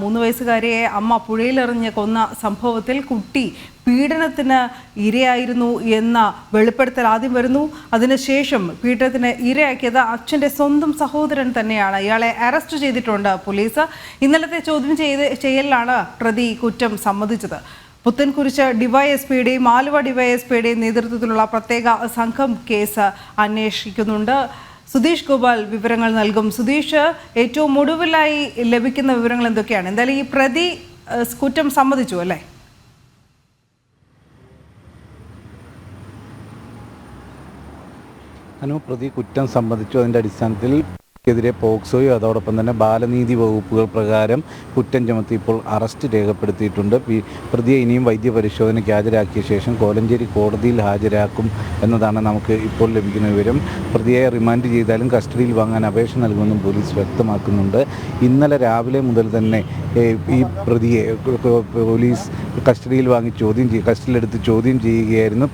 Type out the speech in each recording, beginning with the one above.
3 വയസ്സുകാരിയെ അമ്മ പുഴയിലെറിഞ്ഞ് കൊന്ന സംഭവത്തിൽ കുട്ടി പീഡനത്തിന് ഇരയായിരുന്നു എന്ന വെളിപ്പെടുത്തൽ ആദ്യം വരുന്നു. അതിനുശേഷം പീഡനത്തിന് ഇരയാക്കിയത് അച്ഛൻ്റെ സ്വന്തം സഹോദരൻ തന്നെയാണ്. ഇയാളെ അറസ്റ്റ് ചെയ്തിട്ടുണ്ട് പോലീസ്. ഇന്നലത്തെ ചോദ്യം ചെയ്യലിലാണ് പ്രതി കുറ്റം സമ്മതിച്ചത്. പുത്തൻകുരിശ് ഡിവൈഎസ്പിയുടെയും ആലുവ ഡിവൈഎസ്പിയുടെയും നേതൃത്വത്തിലുള്ള പ്രത്യേക സംഘം കേസ് അന്വേഷിക്കുന്നുണ്ട്. സുധീഷ് ഗോപാൽ വിവരങ്ങൾ നൽകും. സുധീഷ്, ഏറ്റവും ഒടുവിലായി ലഭിക്കുന്ന വിവരങ്ങൾ എന്തൊക്കെയാണ്? എന്തായാലും ഈ പ്രതി കുറ്റം സമ്മതിച്ചു അല്ലേ? പ്രതി കുറ്റം സമ്മതിച്ചു. അതിൻ്റെ അടിസ്ഥാനത്തിൽ െതിരെ പോക്സോയും അതോടൊപ്പം തന്നെ ബാലനീതി വകുപ്പുകൾ പ്രകാരം കുറ്റം ചുമത്തി ഇപ്പോൾ അറസ്റ്റ് രേഖപ്പെടുത്തിയിട്ടുണ്ട്. പ്രതിയെ ഇനിയും വൈദ്യപരിശോധനയ്ക്ക് ഹാജരാക്കിയ ശേഷം കോലഞ്ചേരി കോടതിയിൽ ഹാജരാക്കും എന്നതാണ് നമുക്ക് ഇപ്പോൾ ലഭിക്കുന്ന വിവരം. പ്രതിയെ റിമാൻഡ് ചെയ്താലും കസ്റ്റഡിയിൽ വാങ്ങാൻ അപേക്ഷ നൽകുമെന്നും പോലീസ് വ്യക്തമാക്കുന്നുണ്ട്. ഇന്നലെ രാവിലെ മുതൽ തന്നെ ഈ പ്രതിയെ പോലീസ് കസ്റ്റഡിയിൽ വാങ്ങി കസ്റ്റഡിയിലെടുത്ത് ചോദ്യം ചെയ്യുകയായിരുന്നു.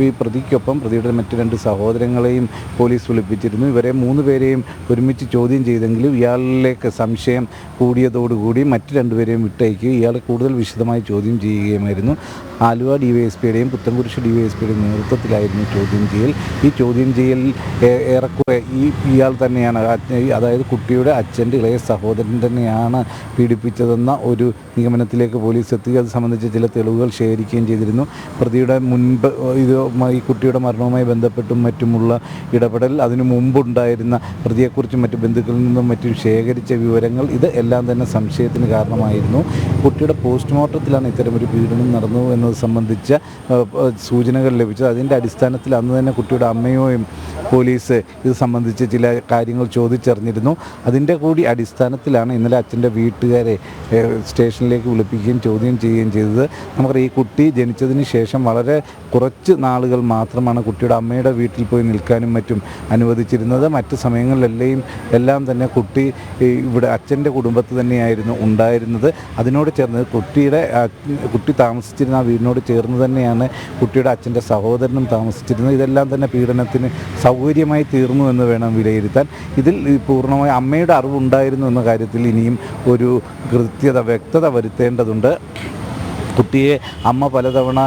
ഈ പ്രതിക്കൊപ്പം പ്രതിയുടെ മറ്റ് 2 സഹോദരങ്ങളെയും പോലീസ് വിളിപ്പിച്ചിരുന്നു. ഇവരെ 3 പേരെയും ഒരുമിച്ച് ചോദ്യം ചെയ്തെങ്കിലും ഇയാളിലേക്ക് സംശയം കൂടിയതോടുകൂടി മറ്റ് 2 പേരെയും വിട്ടയക്കുകയും ഇയാളെ കൂടുതൽ വിശദമായി ചോദ്യം ചെയ്യുകയുമായിരുന്നു. ആലുവ ഡിവൈഎസ്പിയുടെയും പുത്തൻകുരിശ് ഡിവൈഎസ്പിയുടെയും നേതൃത്വത്തിലായിരുന്നു ചോദ്യം ചെയ്യൽ. ഈ ചോദ്യം ചെയ്യൽ ഏറെക്കുറെ ഇയാൾ തന്നെയാണ്, അതായത് കുട്ടിയുടെ അച്ഛൻ്റെ ഇളയ സഹോദരൻ തന്നെയാണ് പീഡിപ്പിച്ചതെന്ന ഒരു നിഗമനത്തിലേക്ക് പോലീസ് എത്തി. അത് സംബന്ധിച്ച് ചില തെളിവുകൾ ശേഖരിക്കുകയും ചെയ്തിരുന്നു. പ്രതിയുടെ മുൻപ് ഈ കുട്ടിയുടെ മരണവുമായി ബന്ധപ്പെട്ടും മറ്റുമുള്ള ഇടപെടൽ, അതിനു മുമ്പുണ്ടായിരുന്ന പ്രതിയെക്കുറിച്ചും മറ്റു ബന്ധുക്കളിൽ നിന്നും മറ്റും ശേഖരിച്ച വിവരങ്ങൾ, ഇത് എല്ലാം തന്നെ സംശയത്തിന് കാരണമായിരുന്നു. കുട്ടിയുടെ പോസ്റ്റ്മോർട്ടത്തിലാണ് ഇത്തരമൊരു പീഡനം നടന്നു എന്നത് സംബന്ധിച്ച സൂചനകൾ ലഭിച്ചത്. അതിൻ്റെ അടിസ്ഥാനത്തിൽ അന്ന് തന്നെ കുട്ടിയുടെ അമ്മയെയും പോലീസ് ഇത് സംബന്ധിച്ച് ചില കാര്യങ്ങൾ ചോദിച്ചറിഞ്ഞിരുന്നു. അതിൻ്റെ കൂടി അടിസ്ഥാനത്തിലാണ് ഇന്നലെ അച്ഛൻ്റെ വീട്ടുകാരെ സ്റ്റേഷനിലേക്ക് വിളിപ്പിക്കുകയും ചോദ്യം ചെയ്യുകയും ചെയ്തത്. നമുക്കറിയാം, ഈ കുട്ടി ജനിച്ചതിന് ശേഷം വളരെ കുറച്ച് നാളുകൾ മാത്രമാണ് കുട്ടിയുടെ അമ്മയുടെ വീട്ടിൽ പോയി നിൽക്കാനും മറ്റും അനുവദിച്ചിരുന്നത്. മറ്റ് സമയങ്ങളിലെല്ലാം തന്നെ കുട്ടി ഇവിടെ അച്ഛൻ്റെ കുടുംബത്തിൽ തന്നെയായിരുന്നു ഉണ്ടായിരുന്നത്. അതിനോട് ചേർന്ന് കുട്ടി താമസിച്ചിരുന്ന ആ വീടിനോട് ചേർന്ന് തന്നെയാണ് കുട്ടിയുടെ അച്ഛൻ്റെ സഹോദരനും താമസിച്ചിരുന്നത്. ഇതെല്ലാം തന്നെ പീഡനത്തിന് സൗകര്യമായി തീർന്നു എന്ന് വേണം വിലയിരുത്താൻ. ഇതിൽ പൂർണ്ണമായി അമ്മയുടെ അറിവുണ്ടായിരുന്നു എന്ന കാര്യത്തിൽ ഇനിയും ഒരു വ്യക്തത വരുത്തേണ്ടതുണ്ട്. കുട്ടിയെ അമ്മ പലതവണ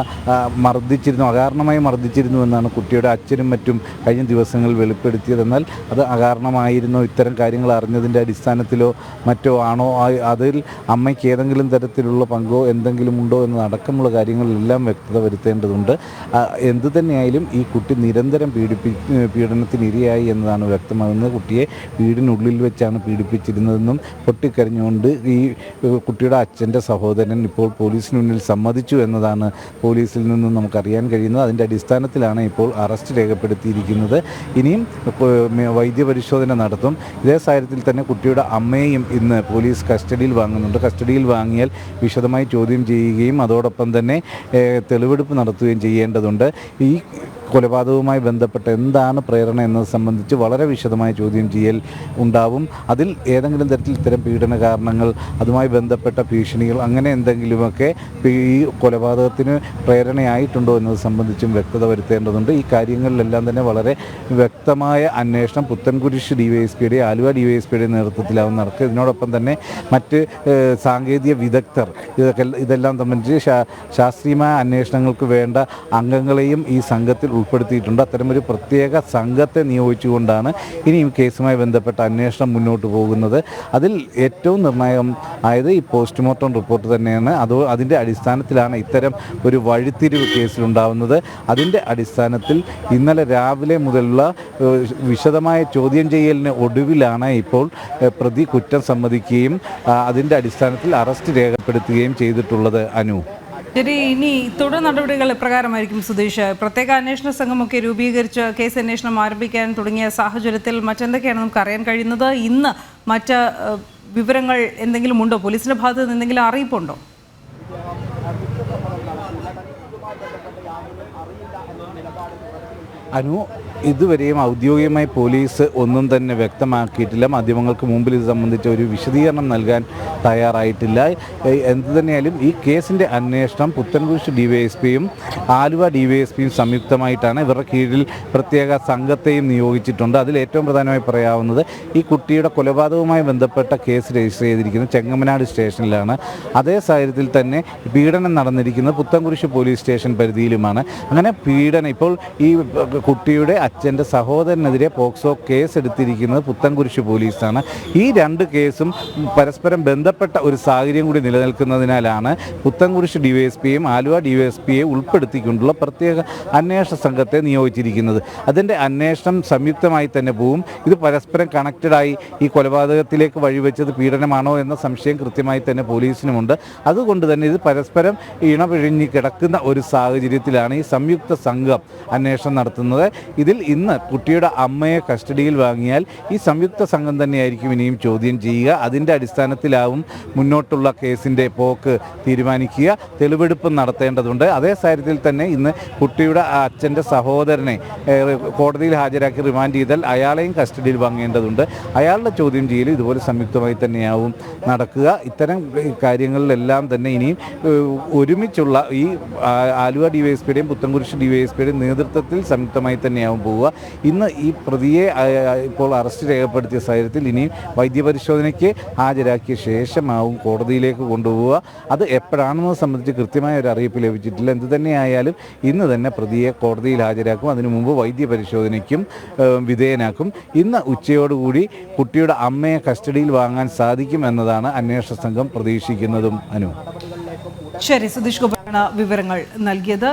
അകാരണമായി മർദ്ദിച്ചിരുന്നു എന്നാണ് കുട്ടിയുടെ അച്ഛനും മറ്റും കഴിഞ്ഞ ദിവസങ്ങളിൽ വെളിപ്പെടുത്തിയത്. എന്നാൽ അത് അകാരണമായിരുന്നോ, ഇത്തരം കാര്യങ്ങൾ അറിഞ്ഞതിൻ്റെ അടിസ്ഥാനത്തിലോ മറ്റോ ആണോ, അതിൽ അമ്മയ്ക്ക് ഏതെങ്കിലും തരത്തിലുള്ള പങ്കോ എന്തെങ്കിലും ഉണ്ടോ എന്നതടക്കമുള്ള കാര്യങ്ങളിലെല്ലാം വ്യക്തത വരുത്തേണ്ടതുണ്ട്. എന്തു തന്നെയായാലും ഈ കുട്ടി നിരന്തരം പീഡനത്തിന് ഇരയായി എന്നതാണ് വ്യക്തമാകുന്നത്. കുട്ടിയെ വീടിനുള്ളിൽ വെച്ചാണ് പീഡിപ്പിച്ചിരുന്നതെന്നും പൊട്ടിക്കരഞ്ഞുകൊണ്ട് ഈ കുട്ടിയുടെ അച്ഛൻ്റെ സഹോദരൻ ഇപ്പോൾ പോലീസിന് മുന്നിൽ സമ്മതിച്ചു എന്നതാണ് പോലീസിൽ നിന്നും നമുക്കറിയാൻ കഴിയുന്നത്. അതിൻ്റെ അടിസ്ഥാനത്തിലാണ് ഇപ്പോൾ അറസ്റ്റ് രേഖപ്പെടുത്തിയിരിക്കുന്നത്. ഇനിയും വൈദ്യപരിശോധന നടത്തും. ഇതേ സാഹചര്യത്തിൽ തന്നെ കുട്ടിയുടെ അമ്മയെയും ഇന്ന് പോലീസ് കസ്റ്റഡിയിൽ വാങ്ങുന്നുണ്ട്. കസ്റ്റഡിയിൽ വാങ്ങിയാൽ വിശദമായി ചോദ്യം ചെയ്യുകയും അതോടൊപ്പം തന്നെ തെളിവെടുപ്പ് നടത്തുകയും ചെയ്യേണ്ടതുണ്ട്. ഈ കൊലപാതകവുമായി ബന്ധപ്പെട്ട് എന്താണ് പ്രേരണ എന്നത് സംബന്ധിച്ച് വളരെ വിശദമായ ചോദ്യം ചെയ്യൽ ഉണ്ടാവും. അതിൽ ഏതെങ്കിലും തരത്തിൽ ഇത്തരം പീഡന കാരണങ്ങൾ, അതുമായി ബന്ധപ്പെട്ട ഭീഷണികൾ, അങ്ങനെ എന്തെങ്കിലുമൊക്കെ ഈ കൊലപാതകത്തിന് പ്രേരണയായിട്ടുണ്ടോ എന്നത് സംബന്ധിച്ചും വ്യക്തത വരുത്തേണ്ടതുണ്ട്. ഈ കാര്യങ്ങളിലെല്ലാം തന്നെ വളരെ വ്യക്തമായ അന്വേഷണം പുത്തൻകുരിശ് ഡിവൈഎസ്പിയുടെ ആലുവ ഡിവൈഎസ്പിയുടെ നേതൃത്വത്തിലാവും നടക്കുക. ഇതിനോടൊപ്പം തന്നെ മറ്റ് സാങ്കേതിക വിദഗ്ധർ ഇതെല്ലാം സംബന്ധിച്ച് ശാസ്ത്രീയമായ അന്വേഷണങ്ങൾക്ക് വേണ്ട അംഗങ്ങളെയും ഈ സംഘത്തിൽ ഉൾപ്പെടുത്തിയിട്ടുണ്ട്. അത്തരമൊരു പ്രത്യേക സംഘത്തെ നിയോഗിച്ചുകൊണ്ടാണ് ഇനി ഈ കേസുമായി ബന്ധപ്പെട്ട അന്വേഷണം മുന്നോട്ട് പോകുന്നത്. അതിൽ ഏറ്റവും നിർണായകം ആയത് ഈ പോസ്റ്റ്മോർട്ടം റിപ്പോർട്ട് തന്നെയാണ്. അതിൻ്റെ അടിസ്ഥാനത്തിലാണ് ഇത്തരം ഒരു വഴിത്തിരിവ് കേസിലുണ്ടാവുന്നത്. അതിൻ്റെ അടിസ്ഥാനത്തിൽ ഇന്നലെ രാവിലെ മുതലുള്ള വിശദമായ ചോദ്യം ചെയ്യലിന് ഒടുവിലാണ് ഇപ്പോൾ പ്രതി കുറ്റം സമ്മതിക്കുകയും അതിൻ്റെ അടിസ്ഥാനത്തിൽ അറസ്റ്റ് രേഖപ്പെടുത്തുകയും ചെയ്തിട്ടുള്ളത്. അനു, ശരി, ഇനി തുടർ നടപടികൾ എപ്രകാരമായിരിക്കും സുധീഷ്? പ്രത്യേക അന്വേഷണ സംഘമൊക്കെ രൂപീകരിച്ച് കേസ് അന്വേഷണം ആരംഭിക്കാൻ തുടങ്ങിയ സാഹചര്യത്തിൽ മറ്റെന്തൊക്കെയാണ് നമുക്ക് അറിയാൻ കഴിയുന്നത്? ഇന്ന് മറ്റ് വിവരങ്ങൾ എന്തെങ്കിലും ഉണ്ടോ? പോലീസിൻ്റെ ഭാഗത്ത് നിന്ന് എന്തെങ്കിലും അറിയിപ്പുണ്ടോ? അനു, ഇതുവരെയും ഔദ്യോഗികമായി പോലീസ് ഒന്നും തന്നെ വ്യക്തമാക്കിയിട്ടില്ല. മാധ്യമങ്ങൾക്ക് മുമ്പിൽ ഇത് സംബന്ധിച്ച ഒരു വിശദീകരണം നൽകാൻ തയ്യാറായിട്ടില്ല. എന്തു തന്നെയായാലും ഈ കേസിൻ്റെ അന്വേഷണം പുത്തൻകുരിശ് ഡിവൈഎസ്പിയും ആലുവ ഡിവൈഎസ്പിയും സംയുക്തമായിട്ടാണ്. ഇവരുടെ കീഴിൽ പ്രത്യേക സംഘത്തെയും നിയോഗിച്ചിട്ടുണ്ട്. അതിൽ ഏറ്റവും പ്രധാനമായി പറയാവുന്നത് ഈ കുട്ടിയുടെ കൊലപാതകവുമായി ബന്ധപ്പെട്ട കേസ് രജിസ്റ്റർ ചെയ്തിരിക്കുന്നത് ചെങ്ങമനാട് സ്റ്റേഷനിലാണ്. അതേ സാഹചര്യത്തിൽ തന്നെ പീഡനം നടന്നിരിക്കുന്നത് പുത്തൻകുരിശ് പോലീസ് സ്റ്റേഷൻ പരിധിയിലുമാണ്. അങ്ങനെ പീഡനം ഇപ്പോൾ ഈ കുട്ടിയുടെ അച്ഛൻ്റെ സഹോദരനെതിരെ പോക്സോ കേസ് എടുത്തിരിക്കുന്നത് പുത്തൻകുരിശ് പോലീസാണ്. ഈ രണ്ട് കേസും പരസ്പരം ബന്ധപ്പെട്ട ഒരു സാഹചര്യം കൂടി നിലനിൽക്കുന്നതിനാലാണ് പുത്തൻകുരിശ് ഡിവൈഎസ്പിയും ആലുവ ഡിവൈഎസ്പിയെ ഉൾപ്പെടുത്തിക്കൊണ്ടുള്ള പ്രത്യേക അന്വേഷണ സംഘത്തെ നിയോഗിച്ചിരിക്കുന്നത്. അതിൻ്റെ അന്വേഷണം സംയുക്തമായി തന്നെ പോവും. ഇത് പരസ്പരം കണക്റ്റഡായി ഈ കൊലപാതകത്തിലേക്ക് വഴിവെച്ചത് പീഡനമാണോ എന്ന സംശയം കൃത്യമായി തന്നെ പോലീസിനുമുണ്ട്. അതുകൊണ്ട് തന്നെ ഇത് പരസ്പരം ഇണപിഴിഞ്ഞ് കിടക്കുന്ന ഒരു സാഹചര്യത്തിലാണ് ഈ സംയുക്ത സംഘം അന്വേഷണം നടത്തുന്നത്. ഇതിൽ ഇന്ന് കുട്ടിയുടെ അമ്മയെ കസ്റ്റഡിയിൽ വാങ്ങിയാൽ ഈ സംയുക്ത സംഘം തന്നെയായിരിക്കും ഇനിയും ചോദ്യം ചെയ്യുക. അതിൻ്റെ അടിസ്ഥാനത്തിലാവും മുന്നോട്ടുള്ള കേസിൻ്റെ പോക്ക് തീരുമാനിക്കുക. തെളിവെടുപ്പ് നടത്തേണ്ടതുണ്ട്. അതേ സാഹചര്യത്തിൽ തന്നെ ഇന്ന് കുട്ടിയുടെ അച്ഛൻ്റെ സഹോദരനെ കോടതിയിൽ ഹാജരാക്കി റിമാൻഡ് ചെയ്താൽ അയാളെയും കസ്റ്റഡിയിൽ വാങ്ങേണ്ടതുണ്ട്. അയാളുടെ ചോദ്യം ചെയ്യൽ ഇതുപോലെ സംയുക്തമായി തന്നെയാവും നടക്കുക. ഇത്തരം കാര്യങ്ങളിലെല്ലാം തന്നെ ഇനിയും ഒരുമിച്ചുള്ള ഈ ആലുവ ഡിവൈഎസ്പിയുടെയും പുത്തൻകുരിശ് ഡിവൈഎസ്പിയുടെയും നേതൃത്വത്തിൽ സംയുക്തമായി തന്നെയാവും പോവുക. ഇന്ന് ഈ പ്രതിയെ ഇപ്പോൾ അറസ്റ്റ് രേഖപ്പെടുത്തിയ സാഹചര്യത്തിൽ ഇനിയും വൈദ്യപരിശോധനയ്ക്ക് ഹാജരാക്കിയ ശേഷമാവും കോടതിയിലേക്ക് കൊണ്ടുപോവുക. അത് എപ്പോഴാണെന്നത് സംബന്ധിച്ച് കൃത്യമായ ഒരു അറിയിപ്പ് ലഭിച്ചിട്ടില്ല. എന്തു തന്നെയായാലും ഇന്ന് തന്നെ പ്രതിയെ കോടതിയിൽ ഹാജരാക്കും. അതിനു മുമ്പ് വൈദ്യപരിശോധനയ്ക്കും വിധേയനാക്കും. ഇന്ന് ഉച്ചയോടുകൂടി കുട്ടിയുടെ അമ്മയെ കസ്റ്റഡിയിൽ വാങ്ങാൻ സാധിക്കും എന്നതാണ് അന്വേഷണ സംഘം പ്രതീക്ഷിക്കുന്നതും. അനു ശരി, സുധീഷ് ഗോപാലാണ് വിവരങ്ങൾ നൽകിയത്.